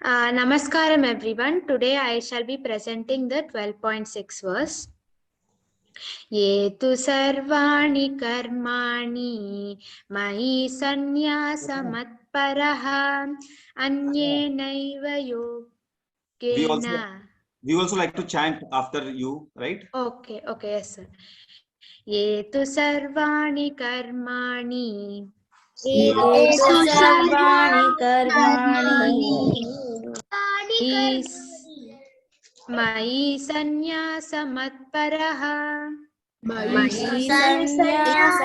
Namaskaram everyone. Today I shall be presenting the 12.6 verse. Ye tu sarvani karmani mahi sannyasa matparaha anye naiva yogena. We also like to chant after you, right? Okay, yes sir. Ye tu sarvani karmani सर्वाणि कर्माणि मयि सन्न्यासमत्परः मयि सन्न्यासमत्परः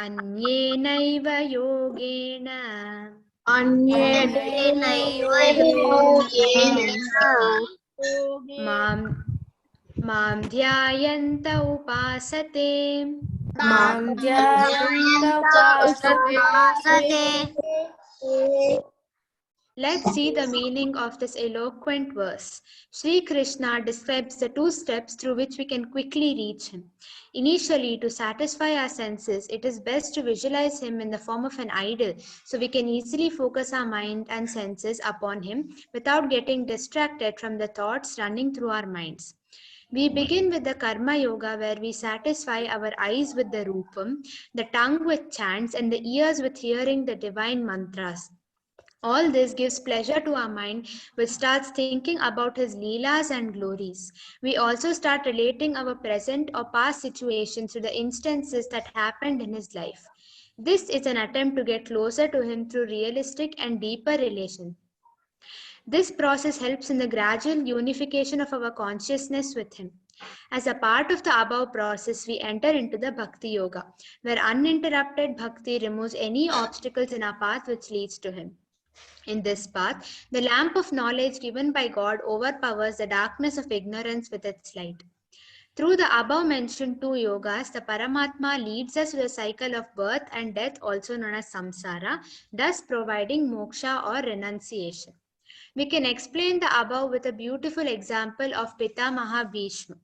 अन्येनैव योगेन अन्येनैव योगेन मां ध्यायन्त उपासते मां ध्यायन्त उपासते. Let's see the meaning of this eloquent verse. Sri Krishna describes the two steps through which we can quickly reach him. Initially, to satisfy our senses, it is best to visualize him in the form of an idol so we can easily focus our mind and senses upon him without getting distracted from the thoughts running through our minds. We begin with the Karma Yoga where we satisfy our eyes with the Rupam, the tongue with chants, and the ears with hearing the divine mantras. All this gives pleasure to our mind, which starts thinking about his leelas and glories. We also start relating our present or past situations to the instances that happened in his life. This is an attempt to get closer to him through realistic and deeper relation. This process helps in the gradual unification of our consciousness with him. As a part of the above process, we enter into the Bhakti Yoga, where uninterrupted bhakti removes any obstacles in our path which leads to him. In this path, the lamp of knowledge given by God overpowers the darkness of ignorance with its light. Through the above mentioned two yogas, the Paramatma leads us to the cycle of birth and death, also known as samsara, thus providing moksha or renunciation. We can explain the above with a beautiful example of Pitamaha Bhishma.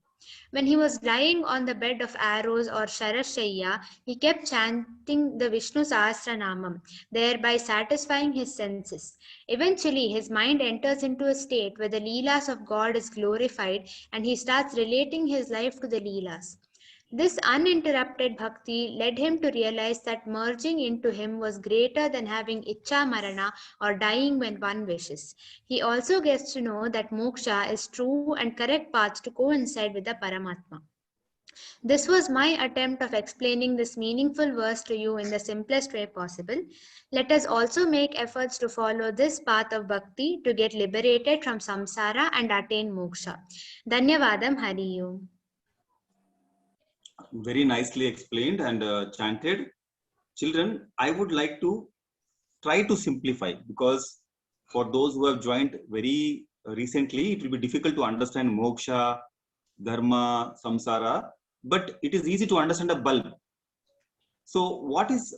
When he was lying on the bed of arrows or Sharashayya, he kept chanting the Vishnu Sahasranamam, thereby satisfying his senses. Eventually, his mind enters into a state where the Leelas of God is glorified and he starts relating his life to the Leelas. This uninterrupted bhakti led him to realize that merging into him was greater than having ichcha marana or dying when one wishes. He also gets to know that moksha is true and correct path to coincide with the Paramatma. This was my attempt of explaining this meaningful verse to you in the simplest way possible. Let us also make efforts to follow this path of bhakti to get liberated from samsara and attain moksha. Dhanyavadam Hari Om. Very nicely explained and chanted. Children, I would like to try to simplify because for those who have joined very recently, it will be difficult to understand moksha, dharma, samsara, but it is easy to understand a bulb. So what is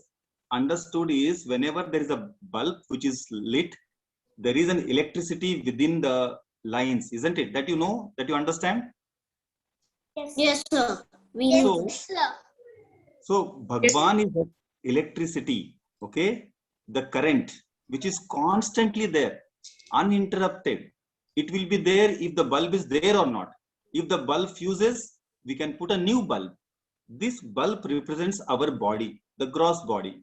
understood is whenever there is a bulb which is lit, there is an electricity within the lines, isn't it? That you know, that you understand? Yes, sir. So Bhagwan is the electricity, okay? The current, which is constantly there, uninterrupted. It will be there if the bulb is there or not. If the bulb fuses, we can put a new bulb. This bulb represents our body, the gross body.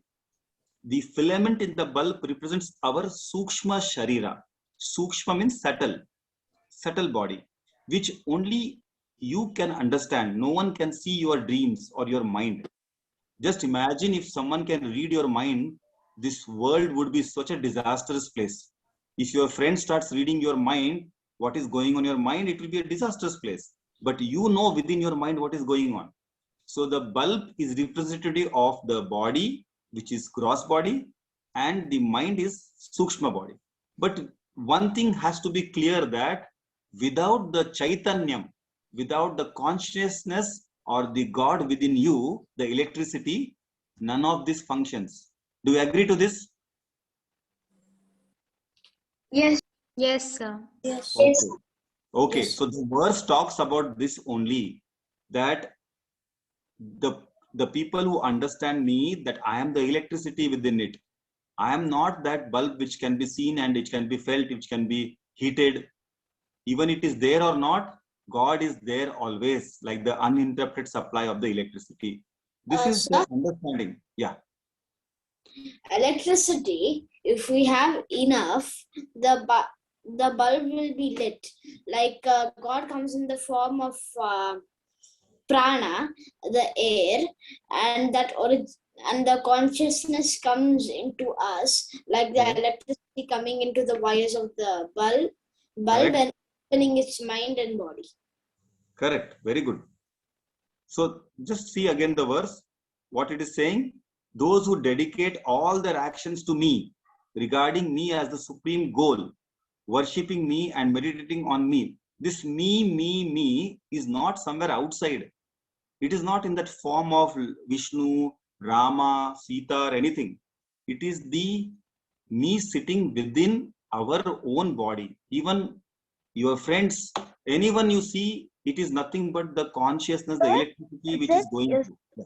The filament in the bulb represents our Sukshma Sharira. Sukshma means subtle body, which only you can understand. No one can see your dreams or your mind. Just imagine if someone can read your mind, this world would be such a disastrous place. If your friend starts reading your mind, what is going on in your mind, it will be a disastrous place. But you know within your mind what is going on. So the bulb is representative of the body, which is gross body, and the mind is sukshma body. But one thing has to be clear that without the chaitanyam, without the consciousness or the God within you, the electricity, none of this functions. Do you agree to this? Yes. Yes, sir. Yes. Okay. Yes. So the verse talks about this only, that the the people who understand me, that I am the electricity within it. I am not that bulb which can be seen and which can be felt, which can be heated. Even it is there or not, God is there always, like the uninterrupted supply of the electricity. This is the Sir, understanding. Yeah. electricity, if we have enough, the bulb will be lit. Like God comes in the form of prana, the air, and and the consciousness comes into us, like the Correct. electricity coming into the wires of the bulb Correct. and opening its mind and body. Correct. Very good. So just see again the verse, what it is saying. Those who dedicate all their actions to me, regarding me as the supreme goal, worshipping me and meditating on me. This me is not somewhere outside. It is not in that form of Vishnu, Rama, Sita, or anything. It is the me sitting within our own body. Even your friends, anyone you see, it is nothing but the consciousness, the electricity which is going through.